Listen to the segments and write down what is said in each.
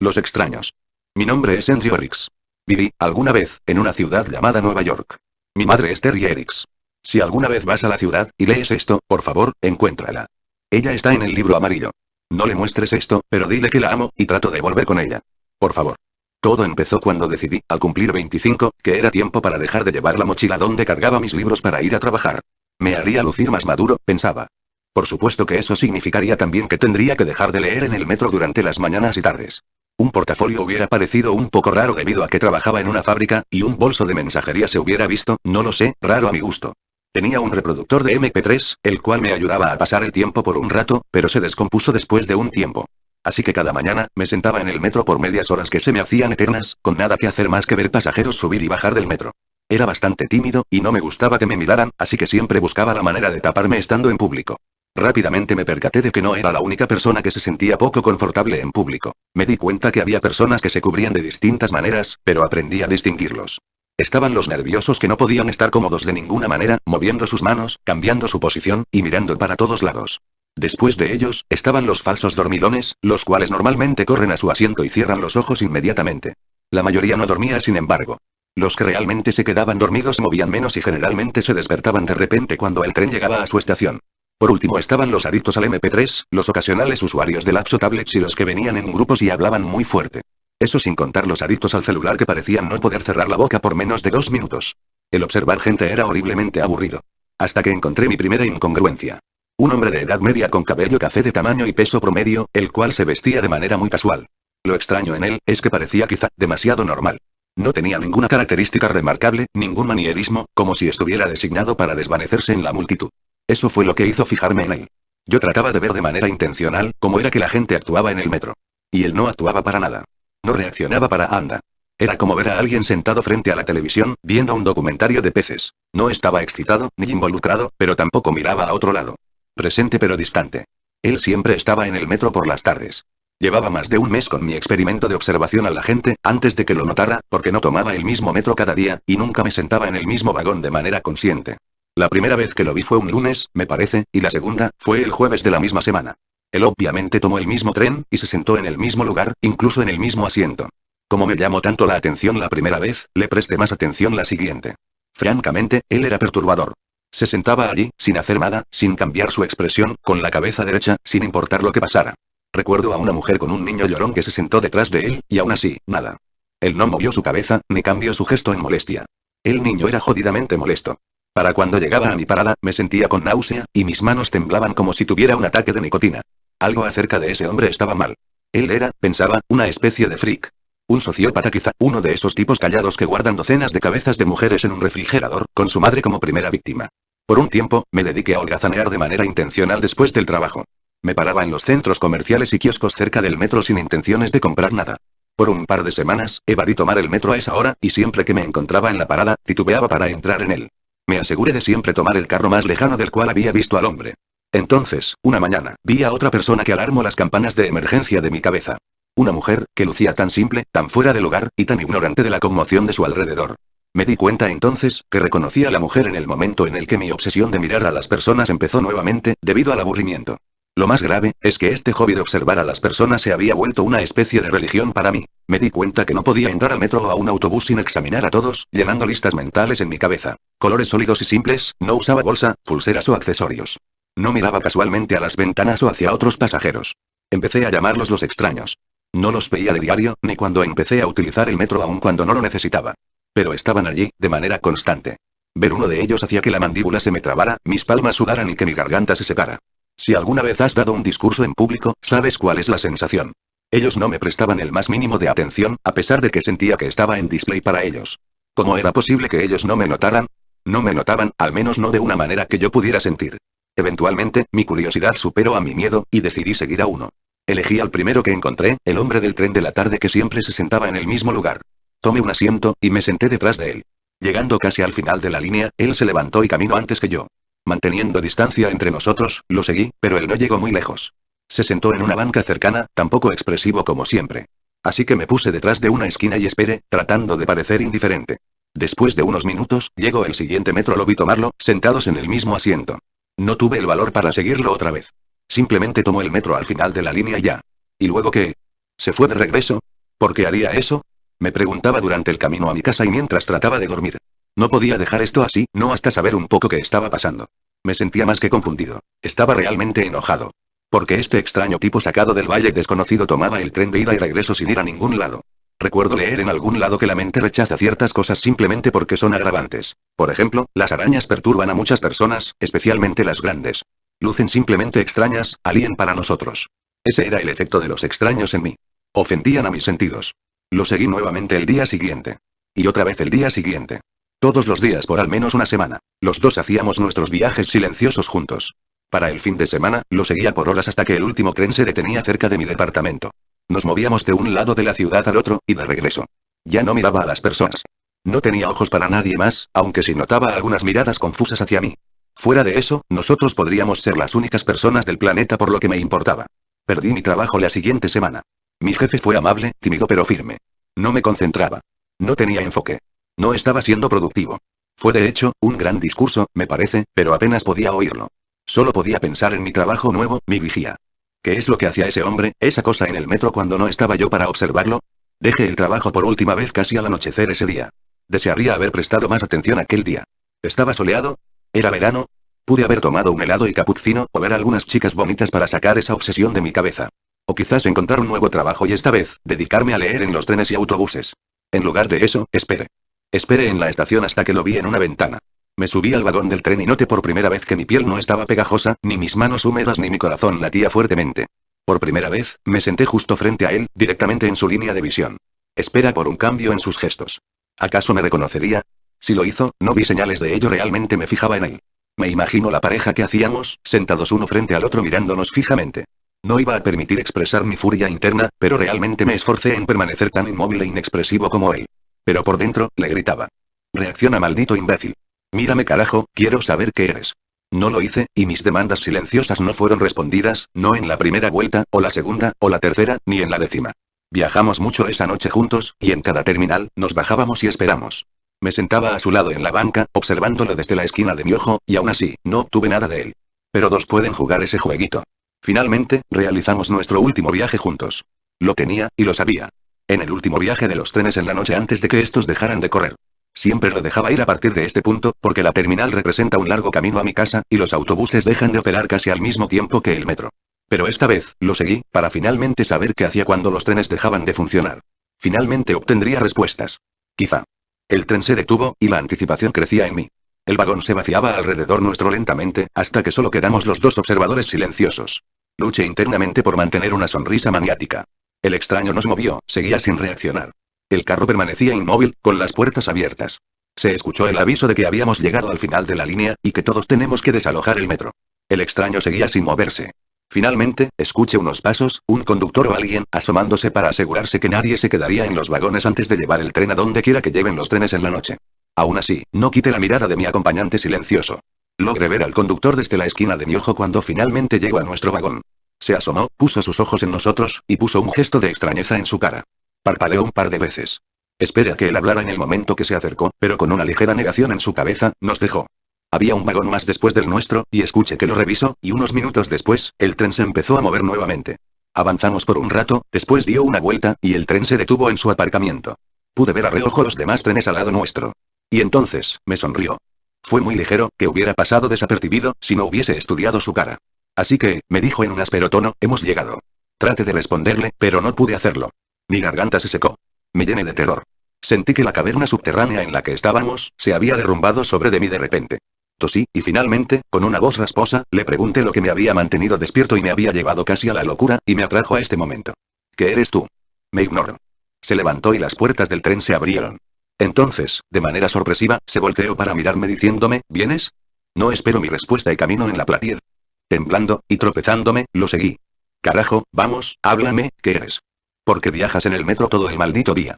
Los extraños. Mi nombre es Andrew Erix. Viví, alguna vez, en una ciudad llamada Nueva York. Mi madre es Terry Erix. Si alguna vez vas a la ciudad y lees esto, por favor, encuéntrala. Ella está en el libro amarillo. No le muestres esto, pero dile que la amo, y trato de volver con ella. Por favor. Todo empezó cuando decidí, al cumplir 25, que era tiempo para dejar de llevar la mochila donde cargaba mis libros para ir a trabajar. Me haría lucir más maduro, pensaba. Por supuesto que eso significaría también que tendría que dejar de leer en el metro durante las mañanas y tardes. Un portafolio hubiera parecido un poco raro debido a que trabajaba en una fábrica, y un bolso de mensajería se hubiera visto, no lo sé, raro a mi gusto. Tenía un reproductor de MP3, el cual me ayudaba a pasar el tiempo por un rato, pero se descompuso después de un tiempo. Así que cada mañana, me sentaba en el metro por medias horas que se me hacían eternas, con nada que hacer más que ver pasajeros subir y bajar del metro. Era bastante tímido, y no me gustaba que me miraran, así que siempre buscaba la manera de taparme estando en público. Rápidamente me percaté de que no era la única persona que se sentía poco confortable en público. Me di cuenta que había personas que se cubrían de distintas maneras, pero aprendí a distinguirlos. Estaban los nerviosos que no podían estar cómodos de ninguna manera, moviendo sus manos, cambiando su posición, y mirando para todos lados. Después de ellos, estaban los falsos dormilones, los cuales normalmente corren a su asiento y cierran los ojos inmediatamente. La mayoría no dormía, sin embargo. Los que realmente se quedaban dormidos se movían menos y generalmente se despertaban de repente cuando el tren llegaba a su estación. Por último estaban los adictos al MP3, los ocasionales usuarios de laptop tablets y los que venían en grupos y hablaban muy fuerte. Eso sin contar los adictos al celular que parecían no poder cerrar la boca por menos de 2 minutos. El observar gente era horriblemente aburrido. Hasta que encontré mi primera incongruencia. Un hombre de edad media con cabello café de tamaño y peso promedio, el cual se vestía de manera muy casual. Lo extraño en él, es que parecía quizá demasiado normal. No tenía ninguna característica remarcable, ningún manierismo, como si estuviera designado para desvanecerse en la multitud. Eso fue lo que hizo fijarme en él. Yo trataba de ver de manera intencional cómo era que la gente actuaba en el metro. Y él no actuaba para nada. No reaccionaba para anda. Era como ver a alguien sentado frente a la televisión, viendo un documentario de peces. No estaba excitado, ni involucrado, pero tampoco miraba a otro lado. Presente pero distante. Él siempre estaba en el metro por las tardes. Llevaba más de un mes con mi experimento de observación a la gente, antes de que lo notara, porque no tomaba el mismo metro cada día, y nunca me sentaba en el mismo vagón de manera consciente. La primera vez que lo vi fue un lunes, me parece, y la segunda, fue el jueves de la misma semana. Él obviamente tomó el mismo tren, y se sentó en el mismo lugar, incluso en el mismo asiento. Como me llamó tanto la atención la primera vez, le presté más atención la siguiente. Francamente, él era perturbador. Se sentaba allí, sin hacer nada, sin cambiar su expresión, con la cabeza derecha, sin importar lo que pasara. Recuerdo a una mujer con un niño llorón que se sentó detrás de él, y aún así, nada. Él no movió su cabeza, ni cambió su gesto en molestia. El niño era jodidamente molesto. Para cuando llegaba a mi parada, me sentía con náusea, y mis manos temblaban como si tuviera un ataque de nicotina. Algo acerca de ese hombre estaba mal. Él era, pensaba, una especie de freak. Un sociópata quizá, uno de esos tipos callados que guardan docenas de cabezas de mujeres en un refrigerador, con su madre como primera víctima. Por un tiempo, me dediqué a holgazanear de manera intencional después del trabajo. Me paraba en los centros comerciales y kioscos cerca del metro sin intenciones de comprar nada. Por un par de semanas, evadí tomar el metro a esa hora, y siempre que me encontraba en la parada, titubeaba para entrar en él. Me aseguré de siempre tomar el carro más lejano del cual había visto al hombre. Entonces, una mañana, vi a otra persona que alarmó las campanas de emergencia de mi cabeza. Una mujer, que lucía tan simple, tan fuera de lugar, y tan ignorante de la conmoción de su alrededor. Me di cuenta entonces, que reconocía a la mujer en el momento en el que mi obsesión de mirar a las personas empezó nuevamente, debido al aburrimiento. Lo más grave, es que este hobby de observar a las personas se había vuelto una especie de religión para mí. Me di cuenta que no podía entrar al metro o a un autobús sin examinar a todos, llenando listas mentales en mi cabeza. Colores sólidos y simples, no usaba bolsa, pulseras o accesorios. No miraba casualmente a las ventanas o hacia otros pasajeros. Empecé a llamarlos los extraños. No los veía de diario, ni cuando empecé a utilizar el metro aun cuando no lo necesitaba. Pero estaban allí, de manera constante. Ver uno de ellos hacía que la mandíbula se me trabara, mis palmas sudaran y que mi garganta se secara. Si alguna vez has dado un discurso en público, sabes cuál es la sensación. Ellos no me prestaban el más mínimo de atención, a pesar de que sentía que estaba en display para ellos. ¿Cómo era posible que ellos no me notaran? No me notaban, al menos no de una manera que yo pudiera sentir. Eventualmente, mi curiosidad superó a mi miedo, y decidí seguir a uno. Elegí al primero que encontré, el hombre del tren de la tarde que siempre se sentaba en el mismo lugar. Tomé un asiento, y me senté detrás de él. Llegando casi al final de la línea, él se levantó y caminó antes que yo. Manteniendo distancia entre nosotros, lo seguí, pero él no llegó muy lejos. Se sentó en una banca cercana, tan poco expresivo como siempre. Así que me puse detrás de una esquina y esperé, tratando de parecer indiferente. Después de unos minutos, llegó el siguiente metro, lo vi tomarlo, sentados en el mismo asiento. No tuve el valor para seguirlo otra vez. Simplemente tomó el metro al final de la línea y ya. ¿Y luego qué? ¿Se fue de regreso? ¿Por qué haría eso? Me preguntaba durante el camino a mi casa y mientras trataba de dormir. No podía dejar esto así, no hasta saber un poco qué estaba pasando. Me sentía más que confundido. Estaba realmente enojado. Porque este extraño tipo sacado del valle desconocido tomaba el tren de ida y regreso sin ir a ningún lado. Recuerdo leer en algún lado que la mente rechaza ciertas cosas simplemente porque son agravantes. Por ejemplo, las arañas perturban a muchas personas, especialmente las grandes. Lucen simplemente extrañas, alien para nosotros. Ese era el efecto de los extraños en mí. Ofendían a mis sentidos. Lo seguí nuevamente el día siguiente. Y otra vez el día siguiente. Todos los días por al menos una semana. Los dos hacíamos nuestros viajes silenciosos juntos. Para el fin de semana, lo seguía por horas hasta que el último tren se detenía cerca de mi departamento. Nos movíamos de un lado de la ciudad al otro, y de regreso. Ya no miraba a las personas. No tenía ojos para nadie más, aunque sí notaba algunas miradas confusas hacia mí. Fuera de eso, nosotros podríamos ser las únicas personas del planeta por lo que me importaba. Perdí mi trabajo la siguiente semana. Mi jefe fue amable, tímido pero firme. No me concentraba. No tenía enfoque. No estaba siendo productivo. Fue de hecho, un gran discurso, me parece, pero apenas podía oírlo. Solo podía pensar en mi trabajo nuevo, mi vigía. ¿Qué es lo que hacía ese hombre, esa cosa en el metro cuando no estaba yo para observarlo? Dejé el trabajo por última vez casi al anochecer ese día. Desearía haber prestado más atención aquel día. ¿Estaba soleado? ¿Era verano? Pude haber tomado un helado y cappuccino o ver a algunas chicas bonitas para sacar esa obsesión de mi cabeza. O quizás encontrar un nuevo trabajo y esta vez, dedicarme a leer en los trenes y autobuses. En lugar de eso, esperé. Esperé en la estación hasta que lo vi en una ventana. Me subí al vagón del tren y noté por primera vez que mi piel no estaba pegajosa, ni mis manos húmedas ni mi corazón latía fuertemente. Por primera vez, me senté justo frente a él, directamente en su línea de visión. Espera por un cambio en sus gestos. ¿Acaso me reconocería? Si lo hizo, no vi señales de ello, realmente me fijaba en él. Me imagino la pareja que hacíamos, sentados uno frente al otro mirándonos fijamente. No iba a permitir expresar mi furia interna, pero realmente me esforcé en permanecer tan inmóvil e inexpresivo como él. Pero por dentro, le gritaba. Reacciona, maldito imbécil. Mírame, carajo, quiero saber qué eres. No lo hice, y mis demandas silenciosas no fueron respondidas, no en la primera vuelta, o la segunda, o la tercera, ni en la 10ª. Viajamos mucho esa noche juntos, y en cada terminal, nos bajábamos y esperamos. Me sentaba a su lado en la banca, observándolo desde la esquina de mi ojo, y aún así, no obtuve nada de él. Pero dos pueden jugar ese jueguito. Finalmente, realizamos nuestro último viaje juntos. Lo tenía, y lo sabía. En el último viaje de los trenes en la noche antes de que estos dejaran de correr. Siempre lo dejaba ir a partir de este punto, porque la terminal representa un largo camino a mi casa, y los autobuses dejan de operar casi al mismo tiempo que el metro. Pero esta vez, lo seguí, para finalmente saber qué hacía cuando los trenes dejaban de funcionar. Finalmente obtendría respuestas. Quizá. El tren se detuvo, y la anticipación crecía en mí. El vagón se vaciaba alrededor nuestro lentamente, hasta que solo quedamos los dos observadores silenciosos. Luché internamente por mantener una sonrisa maniática. El extraño nos movió, seguía sin reaccionar. El carro permanecía inmóvil, con las puertas abiertas. Se escuchó el aviso de que habíamos llegado al final de la línea, y que todos tenemos que desalojar el metro. El extraño seguía sin moverse. Finalmente, escuché unos pasos, un conductor o alguien, asomándose para asegurarse que nadie se quedaría en los vagones antes de llevar el tren a donde quiera que lleven los trenes en la noche. Aún así, no quité la mirada de mi acompañante silencioso. Logré ver al conductor desde la esquina de mi ojo cuando finalmente llegó a nuestro vagón. Se asomó, puso sus ojos en nosotros, y puso un gesto de extrañeza en su cara. Parpadeó un par de veces. Esperé a que él hablara en el momento que se acercó, pero con una ligera negación en su cabeza, nos dejó. Había un vagón más después del nuestro, y escuché que lo revisó, y unos minutos después, el tren se empezó a mover nuevamente. Avanzamos por un rato, después dio una vuelta, y el tren se detuvo en su aparcamiento. Pude ver a reojo los demás trenes al lado nuestro. Y entonces, me sonrió. Fue muy ligero, que hubiera pasado desapercibido, si no hubiese estudiado su cara. Así que, me dijo en un áspero tono, hemos llegado. Traté de responderle, pero no pude hacerlo. Mi garganta se secó. Me llené de terror. Sentí que la caverna subterránea en la que estábamos, se había derrumbado sobre de mí de repente. Tosí, y finalmente, con una voz rasposa, le pregunté lo que me había mantenido despierto y me había llevado casi a la locura, y me atrajo a este momento. ¿Qué eres tú? Me ignoró. Se levantó y las puertas del tren se abrieron. Entonces, de manera sorpresiva, se volteó para mirarme diciéndome, ¿vienes? No espero mi respuesta y camino en la platier. Temblando, y tropezándome, lo seguí. Carajo, vamos, háblame, ¿qué eres? ¿Por qué viajas en el metro todo el maldito día?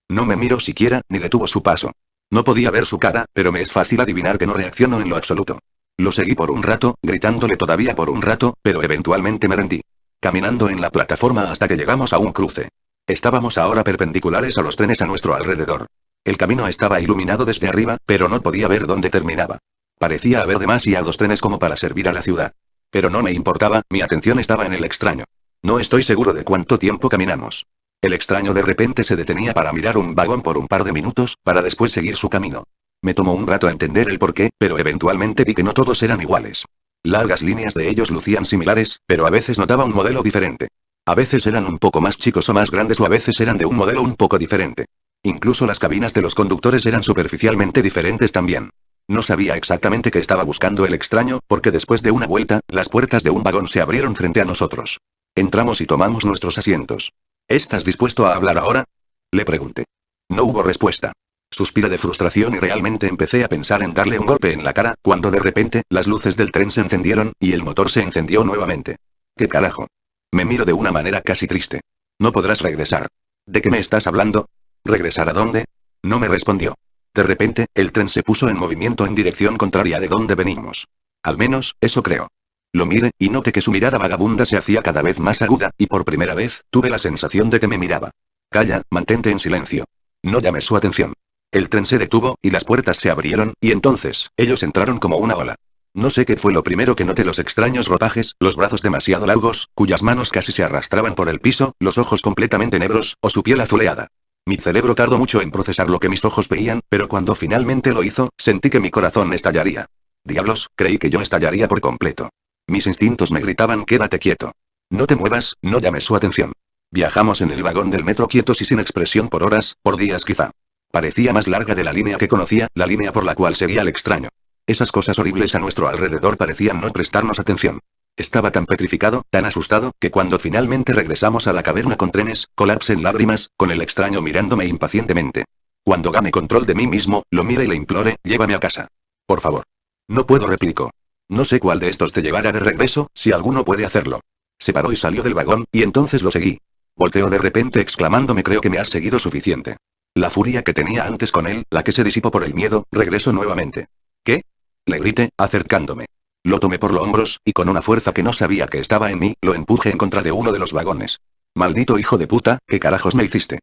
No me miró siquiera, ni detuvo su paso. No podía ver su cara, pero me es fácil adivinar que no reaccionó en lo absoluto. Lo seguí por un rato, gritándole todavía por un rato, pero eventualmente me rendí. Caminando en la plataforma hasta que llegamos a un cruce. Estábamos ahora perpendiculares a los trenes a nuestro alrededor. El camino estaba iluminado desde arriba, pero no podía ver dónde terminaba. Parecía haber demasiados trenes como para servir a la ciudad. Pero no me importaba, mi atención estaba en el extraño. No estoy seguro de cuánto tiempo caminamos. El extraño de repente se detenía para mirar un vagón por un par de minutos, para después seguir su camino. Me tomó un rato entender el porqué, pero eventualmente vi que no todos eran iguales. Largas líneas de ellos lucían similares, pero a veces notaba un modelo diferente. A veces eran un poco más chicos o más grandes o a veces eran de un modelo un poco diferente. Incluso las cabinas de los conductores eran superficialmente diferentes también. No sabía exactamente qué estaba buscando el extraño, porque después de una vuelta, las puertas de un vagón se abrieron frente a nosotros. Entramos y tomamos nuestros asientos. ¿Estás dispuesto a hablar ahora? Le pregunté. No hubo respuesta. Suspiré de frustración y realmente empecé a pensar en darle un golpe en la cara, cuando de repente, las luces del tren se encendieron, y el motor se encendió nuevamente. ¿Qué carajo? Me miro de una manera casi triste. No podrás regresar. ¿De qué me estás hablando? ¿Regresar a dónde? No me respondió. De repente, el tren se puso en movimiento en dirección contraria de donde venimos. Al menos, eso creo. Lo miré, y noté que su mirada vagabunda se hacía cada vez más aguda, y por primera vez, tuve la sensación de que me miraba. Calla, mantente en silencio. No llames su atención. El tren se detuvo, y las puertas se abrieron, y entonces, ellos entraron como una ola. No sé qué fue lo primero que noté: los extraños ropajes, los brazos demasiado largos, cuyas manos casi se arrastraban por el piso, los ojos completamente negros, o su piel azuleada. Mi cerebro tardó mucho en procesar lo que mis ojos veían, pero cuando finalmente lo hizo, sentí que mi corazón estallaría. Diablos, creí que yo estallaría por completo. Mis instintos me gritaban: quédate quieto. No te muevas, no llames su atención. Viajamos en el vagón del metro quietos y sin expresión por horas, por días quizá. Parecía más larga de la línea que conocía, la línea por la cual seguía al extraño. Esas cosas horribles a nuestro alrededor parecían no prestarnos atención. Estaba tan petrificado, tan asustado, que cuando finalmente regresamos a la caverna con trenes, colapsé en lágrimas, con el extraño mirándome impacientemente. Cuando gané control de mí mismo, lo miré y le imploré: llévame a casa. Por favor. No puedo, replicó. No sé cuál de estos te llevará de regreso, si alguno puede hacerlo. Se paró y salió del vagón, y entonces lo seguí. Volteó de repente exclamándome: creo que me has seguido suficiente. La furia que tenía antes con él, la que se disipó por el miedo, regresó nuevamente. ¿Qué? Le grité, acercándome. Lo tomé por los hombros, y con una fuerza que no sabía que estaba en mí, lo empujé en contra de uno de los vagones. Maldito hijo de puta, ¿qué carajos me hiciste?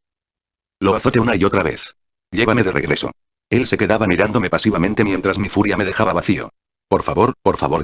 Lo azoté una y otra vez. Llévame de regreso. Él se quedaba mirándome pasivamente mientras mi furia me dejaba vacío. Por favor,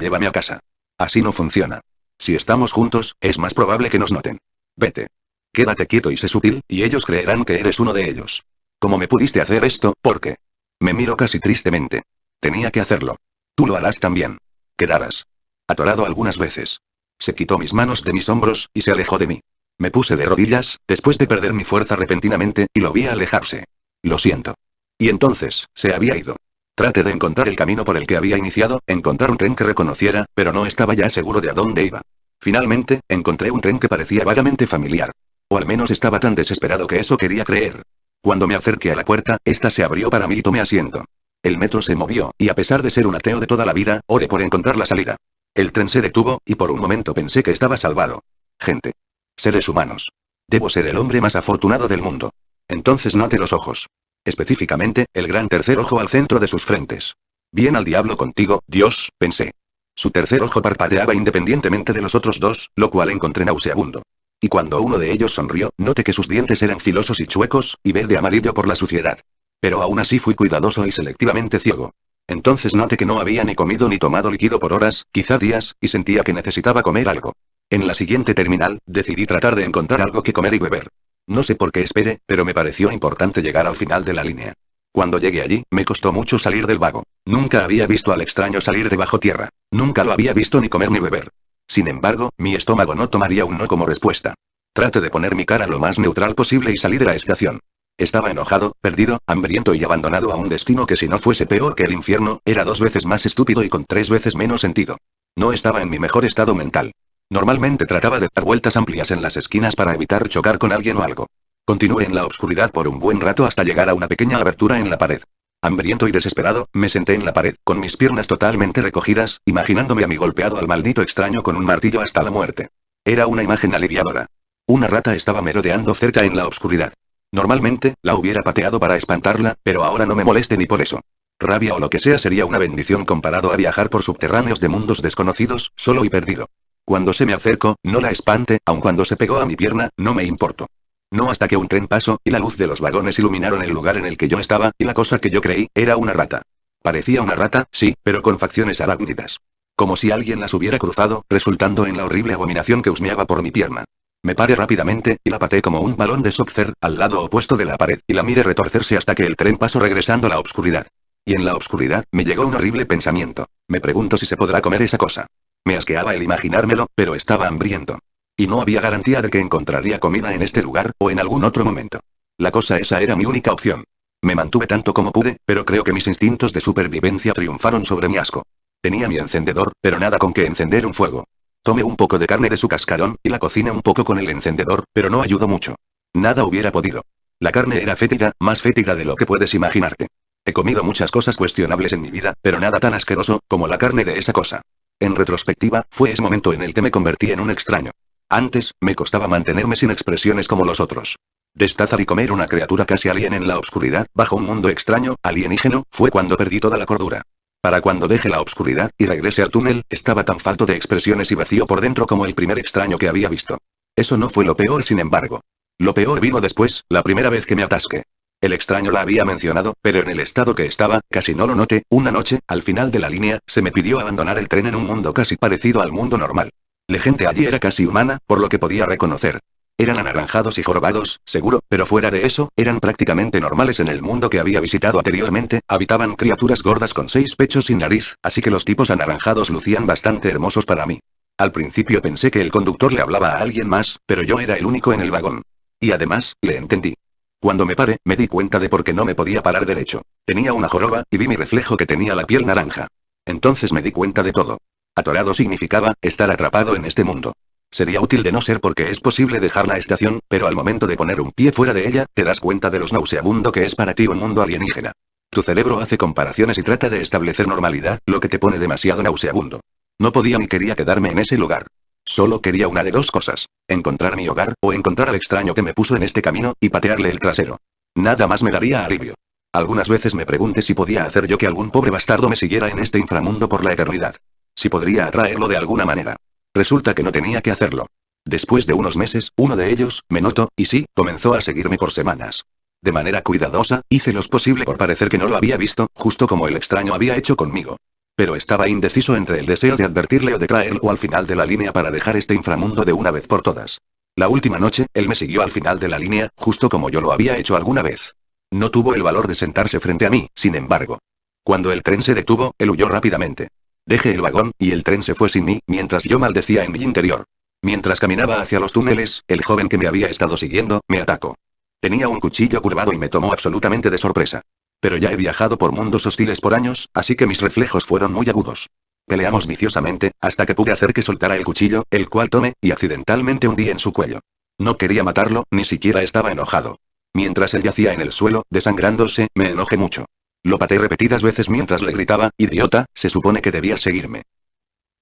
llévame a casa. Así no funciona. Si estamos juntos, es más probable que nos noten. Vete. Quédate quieto y sé sutil, y ellos creerán que eres uno de ellos. ¿Cómo me pudiste hacer esto? ¿Por qué? Me miro casi tristemente. Tenía que hacerlo. Tú lo harás también. Quedarás atorado algunas veces. Se quitó mis manos de mis hombros, y se alejó de mí. Me puse de rodillas, después de perder mi fuerza repentinamente, y lo vi alejarse. Lo siento. Y entonces, se había ido. Traté de encontrar el camino por el que había iniciado, encontrar un tren que reconociera, pero no estaba ya seguro de a dónde iba. Finalmente, encontré un tren que parecía vagamente familiar. O al menos estaba tan desesperado que eso quería creer. Cuando me acerqué a la puerta, esta se abrió para mí y tomé asiento. El metro se movió, y a pesar de ser un ateo de toda la vida, oré por encontrar la salida. El tren se detuvo, y por un momento pensé que estaba salvado. Gente. Seres humanos. Debo ser el hombre más afortunado del mundo. Entonces noté los ojos. Específicamente, el gran tercer ojo al centro de sus frentes. Bien al diablo contigo, Dios, pensé. Su tercer ojo parpadeaba independientemente de los otros dos, lo cual encontré nauseabundo. Y cuando uno de ellos sonrió, noté que sus dientes eran filosos y chuecos, y verde amarillo por la suciedad. Pero aún así fui cuidadoso y selectivamente ciego. Entonces noté que no había ni comido ni tomado líquido por horas, quizá días, y sentía que necesitaba comer algo. En la siguiente terminal, decidí tratar de encontrar algo que comer y beber. No sé por qué esperé, pero me pareció importante llegar al final de la línea. Cuando llegué allí, me costó mucho salir del vago. Nunca había visto al extraño salir de bajo tierra. Nunca lo había visto ni comer ni beber. Sin embargo, mi estómago no tomaría un no como respuesta. Traté de poner mi cara lo más neutral posible y salí de la estación. Estaba enojado, perdido, hambriento y abandonado a un destino que, si no fuese peor que el infierno, era 2 veces más estúpido y con 3 veces menos sentido. No estaba en mi mejor estado mental. Normalmente trataba de dar vueltas amplias en las esquinas para evitar chocar con alguien o algo. Continué en la oscuridad por un buen rato hasta llegar a una pequeña abertura en la pared. Hambriento y desesperado, me senté en la pared, con mis piernas totalmente recogidas, imaginándome a mí golpeado al maldito extraño con un martillo hasta la muerte. Era una imagen aliviadora. Una rata estaba merodeando cerca en la oscuridad. Normalmente, la hubiera pateado para espantarla, pero ahora no me moleste ni por eso. Rabia o lo que sea sería una bendición comparado a viajar por subterráneos de mundos desconocidos, solo y perdido. Cuando se me acercó, no la espante, aun cuando se pegó a mi pierna, no me importó. No hasta que un tren pasó, y la luz de los vagones iluminaron el lugar en el que yo estaba, y la cosa que yo creí, era una rata. Parecía una rata, sí, pero con facciones arácnidas. Como si alguien las hubiera cruzado, resultando en la horrible abominación que husmeaba por mi pierna. Me paré rápidamente, y la pateé como un balón de soccer, al lado opuesto de la pared, y la miré retorcerse hasta que el tren pasó regresando a la oscuridad. Y en la oscuridad, me llegó un horrible pensamiento. Me pregunto si se podrá comer esa cosa. Me asqueaba el imaginármelo, pero estaba hambriento. Y no había garantía de que encontraría comida en este lugar, o en algún otro momento. La cosa esa era mi única opción. Me mantuve tanto como pude, pero creo que mis instintos de supervivencia triunfaron sobre mi asco. Tenía mi encendedor, pero nada con que encender un fuego. Tomé un poco de carne de su cascarón, y la cociné un poco con el encendedor, pero no ayudó mucho. Nada hubiera podido. La carne era fétida, más fétida de lo que puedes imaginarte. He comido muchas cosas cuestionables en mi vida, pero nada tan asqueroso como la carne de esa cosa. En retrospectiva, fue ese momento en el que me convertí en un extraño. Antes, me costaba mantenerme sin expresiones como los otros. Destazar y comer una criatura casi alien en la oscuridad, bajo un mundo extraño, alienígeno, fue cuando perdí toda la cordura. Para cuando deje la oscuridad y regrese al túnel, estaba tan falto de expresiones y vacío por dentro como el primer extraño que había visto. Eso no fue lo peor, sin embargo. Lo peor vino después, la primera vez que me atasqué. El extraño la había mencionado, pero en el estado que estaba, casi no lo noté. Una noche, al final de la línea, se me pidió abandonar el tren en un mundo casi parecido al mundo normal. La gente allí era casi humana, por lo que podía reconocer. Eran anaranjados y jorobados, seguro, pero fuera de eso, eran prácticamente normales en el mundo que había visitado anteriormente. Habitaban criaturas gordas con 6 pechos sin nariz, así que los tipos anaranjados lucían bastante hermosos para mí. Al principio pensé que el conductor le hablaba a alguien más, pero yo era el único en el vagón. Y además, le entendí. Cuando me paré, me di cuenta de por qué no me podía parar derecho. Tenía una joroba, y vi mi reflejo que tenía la piel naranja. Entonces me di cuenta de todo. Atorado significaba estar atrapado en este mundo. Sería útil de no ser porque es posible dejar la estación, pero al momento de poner un pie fuera de ella, te das cuenta de lo nauseabundo que es para ti un mundo alienígena. Tu cerebro hace comparaciones y trata de establecer normalidad, lo que te pone demasiado nauseabundo. No podía ni quería quedarme en ese lugar. Solo quería una de dos cosas: encontrar mi hogar, o encontrar al extraño que me puso en este camino, y patearle el trasero. Nada más me daría alivio. Algunas veces me pregunté si podía hacer yo que algún pobre bastardo me siguiera en este inframundo por la eternidad. Si podría atraerlo de alguna manera. Resulta que no tenía que hacerlo. Después de unos meses, uno de ellos, me notó, y sí, comenzó a seguirme por semanas. De manera cuidadosa, hice lo posible por parecer que no lo había visto, justo como el extraño había hecho conmigo. Pero estaba indeciso entre el deseo de advertirle o de traerlo al final de la línea para dejar este inframundo de una vez por todas. La última noche, él me siguió al final de la línea, justo como yo lo había hecho alguna vez. No tuvo el valor de sentarse frente a mí, sin embargo. Cuando el tren se detuvo, él huyó rápidamente. Dejé el vagón, y el tren se fue sin mí, mientras yo maldecía en mi interior. Mientras caminaba hacia los túneles, el joven que me había estado siguiendo, me atacó. Tenía un cuchillo curvado y me tomó absolutamente de sorpresa. Pero ya he viajado por mundos hostiles por años, así que mis reflejos fueron muy agudos. Peleamos viciosamente, hasta que pude hacer que soltara el cuchillo, el cual tomé, y accidentalmente hundí en su cuello. No quería matarlo, ni siquiera estaba enojado. Mientras él yacía en el suelo, desangrándose, me enojé mucho. Lo pateé repetidas veces mientras le gritaba: idiota, se supone que debías seguirme.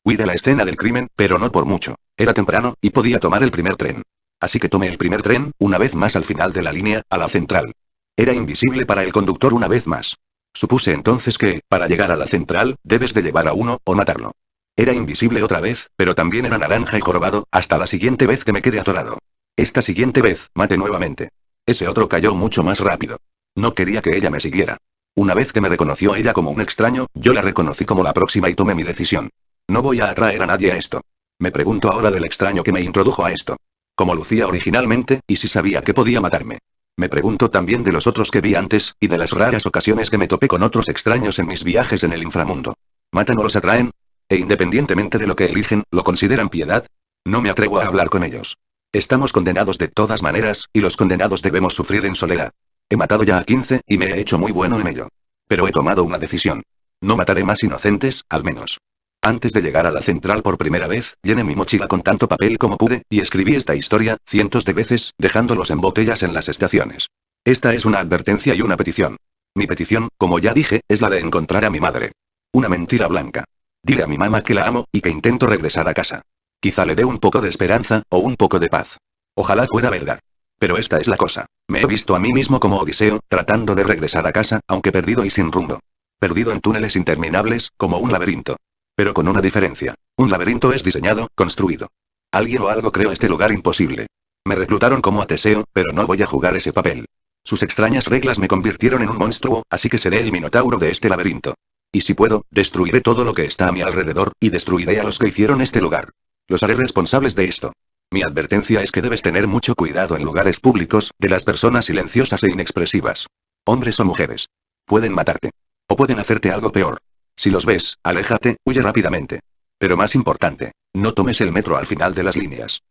Huí de la escena del crimen, pero no por mucho. Era temprano, y podía tomar el primer tren. Así que tomé el primer tren, una vez más al final de la línea, a la central. Era invisible para el conductor una vez más. Supuse entonces que, para llegar a la central, debes de llevar a uno, o matarlo. Era invisible otra vez, pero también era naranja y jorobado, hasta la siguiente vez que me quedé atorado. Esta siguiente vez, maté nuevamente. Ese otro cayó mucho más rápido. No quería que ella me siguiera. Una vez que me reconoció ella como un extraño, yo la reconocí como la próxima y tomé mi decisión. No voy a atraer a nadie a esto. Me pregunto ahora del extraño que me introdujo a esto. Cómo lucía originalmente, y si sabía que podía matarme. Me pregunto también de los otros que vi antes, y de las raras ocasiones que me topé con otros extraños en mis viajes en el inframundo. ¿Matan o los atraen? E independientemente de lo que eligen, ¿lo consideran piedad? No me atrevo a hablar con ellos. Estamos condenados de todas maneras, y los condenados debemos sufrir en soledad. He matado ya a 15, y me he hecho muy bueno en ello. Pero he tomado una decisión. No mataré más inocentes, al menos. Antes de llegar a la central por primera vez, llené mi mochila con tanto papel como pude, y escribí esta historia, cientos de veces, dejándolos en botellas en las estaciones. Esta es una advertencia y una petición. Mi petición, como ya dije, es la de encontrar a mi madre. Una mentira blanca. Dile a mi mamá que la amo, y que intento regresar a casa. Quizá le dé un poco de esperanza, o un poco de paz. Ojalá fuera verdad. Pero esta es la cosa. Me he visto a mí mismo como Odiseo, tratando de regresar a casa, aunque perdido y sin rumbo. Perdido en túneles interminables, como un laberinto. Pero con una diferencia. Un laberinto es diseñado, construido. Alguien o algo creó este lugar imposible. Me reclutaron como a Teseo, pero no voy a jugar ese papel. Sus extrañas reglas me convirtieron en un monstruo, así que seré el minotauro de este laberinto. Y si puedo, destruiré todo lo que está a mi alrededor, y destruiré a los que hicieron este lugar. Los haré responsables de esto. Mi advertencia es que debes tener mucho cuidado en lugares públicos, de las personas silenciosas e inexpresivas. Hombres o mujeres. Pueden matarte. O pueden hacerte algo peor. Si los ves, aléjate, huye rápidamente. Pero más importante, no tomes el metro al final de las líneas.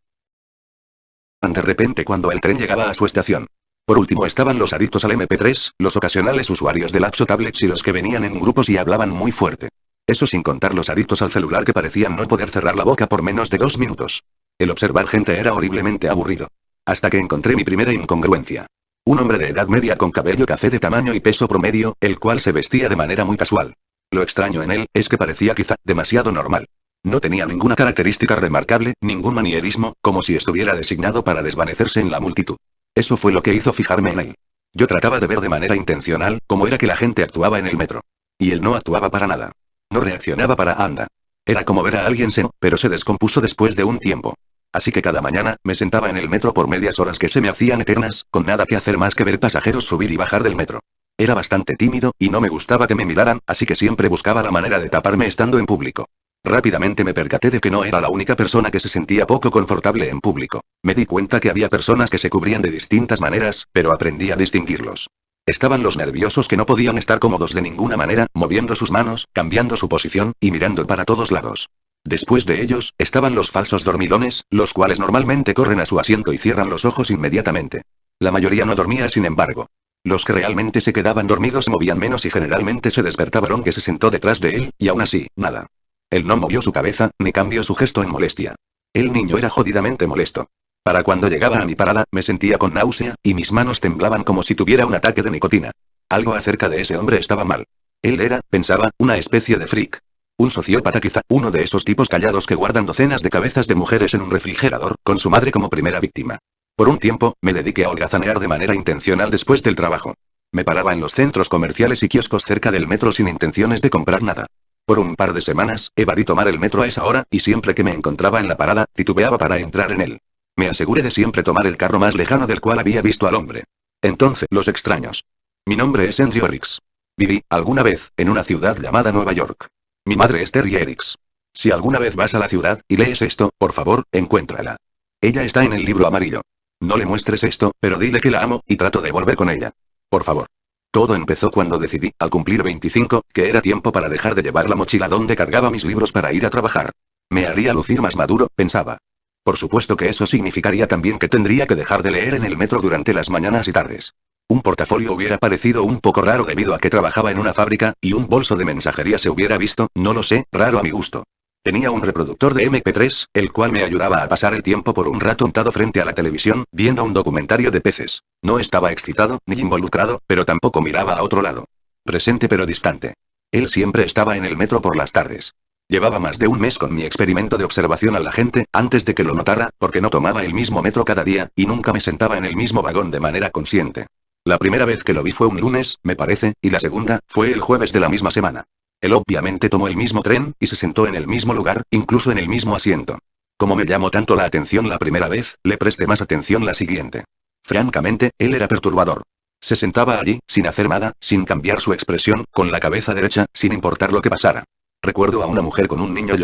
De repente cuando el tren llegaba a su estación. Por último estaban los adictos al MP3, los ocasionales usuarios de laptop tablets y los que venían en grupos y hablaban muy fuerte. Eso sin contar los adictos al celular que parecían no poder cerrar la boca por menos de 2 minutos. El observar gente era horriblemente aburrido. Hasta que encontré mi primera incongruencia. Un hombre de edad media con cabello café de tamaño y peso promedio, el cual se vestía de manera muy casual. Lo extraño en él, es que parecía quizá demasiado normal. No tenía ninguna característica remarcable, ningún manierismo, como si estuviera designado para desvanecerse en la multitud. Eso fue lo que hizo fijarme en él. Yo trataba de ver de manera intencional cómo era que la gente actuaba en el metro. Y él no actuaba para nada. No reaccionaba para anda. Era como ver a alguien seno, pero se descompuso después de un tiempo. Así que cada mañana, me sentaba en el metro por medias horas que se me hacían eternas, con nada que hacer más que ver pasajeros subir y bajar del metro. Era bastante tímido, y no me gustaba que me miraran, así que siempre buscaba la manera de taparme estando en público. Rápidamente me percaté de que no era la única persona que se sentía poco confortable en público. Me di cuenta que había personas que se cubrían de distintas maneras, pero aprendí a distinguirlos. Estaban los nerviosos que no podían estar cómodos de ninguna manera, moviendo sus manos, cambiando su posición, y mirando para todos lados. Después de ellos, estaban los falsos dormilones, los cuales normalmente corren a su asiento y cierran los ojos inmediatamente. La mayoría no dormía sin embargo. Los que realmente se quedaban dormidos se movían menos y generalmente se despertaba Ron que se sentó detrás de él, y aún así, nada. Él no movió su cabeza, ni cambió su gesto en molestia. El niño era jodidamente molesto. Para cuando llegaba a mi parada, me sentía con náusea, y mis manos temblaban como si tuviera un ataque de nicotina. Algo acerca de ese hombre estaba mal. Él era, pensaba, una especie de freak. Un sociópata quizá, uno de esos tipos callados que guardan docenas de cabezas de mujeres en un refrigerador, con su madre como primera víctima. Por un tiempo, me dediqué a holgazanear de manera intencional después del trabajo. Me paraba en los centros comerciales y kioscos cerca del metro sin intenciones de comprar nada. Por un par de semanas, evadí tomar el metro a esa hora, y siempre que me encontraba en la parada, titubeaba para entrar en él. Me aseguré de siempre tomar el carro más lejano del cual había visto al hombre. Entonces, los extraños. Mi nombre es Henry Orix. Viví, alguna vez, en una ciudad llamada Nueva York. Mi madre es Terry Erix. Si alguna vez vas a la ciudad, y lees esto, por favor, encuéntrala. Ella está en el libro amarillo. No le muestres esto, pero dile que la amo, y trato de volver con ella. Por favor. Todo empezó cuando decidí, al cumplir 25, que era tiempo para dejar de llevar la mochila donde cargaba mis libros para ir a trabajar. Me haría lucir más maduro, pensaba. Por supuesto que eso significaría también que tendría que dejar de leer en el metro durante las mañanas y tardes. Un portafolio hubiera parecido un poco raro debido a que trabajaba en una fábrica, y un bolso de mensajería se hubiera visto, no lo sé, raro a mi gusto. Tenía un reproductor de MP3, el cual me ayudaba a pasar el tiempo por un rato untado frente a la televisión, viendo un documentario de peces. No estaba excitado, ni involucrado, pero tampoco miraba a otro lado. Presente pero distante. Él siempre estaba en el metro por las tardes. Llevaba más de un mes con mi experimento de observación a la gente, antes de que lo notara, porque no tomaba el mismo metro cada día, y nunca me sentaba en el mismo vagón de manera consciente. La primera vez que lo vi fue un lunes, me parece, y la segunda, fue el jueves de la misma semana. Él obviamente tomó el mismo tren, y se sentó en el mismo lugar, incluso en el mismo asiento. Como me llamó tanto la atención la primera vez, le presté más atención la siguiente. Francamente, él era perturbador. Se sentaba allí, sin hacer nada, sin cambiar su expresión, con la cabeza derecha, sin importar lo que pasara. Recuerdo a una mujer con un niño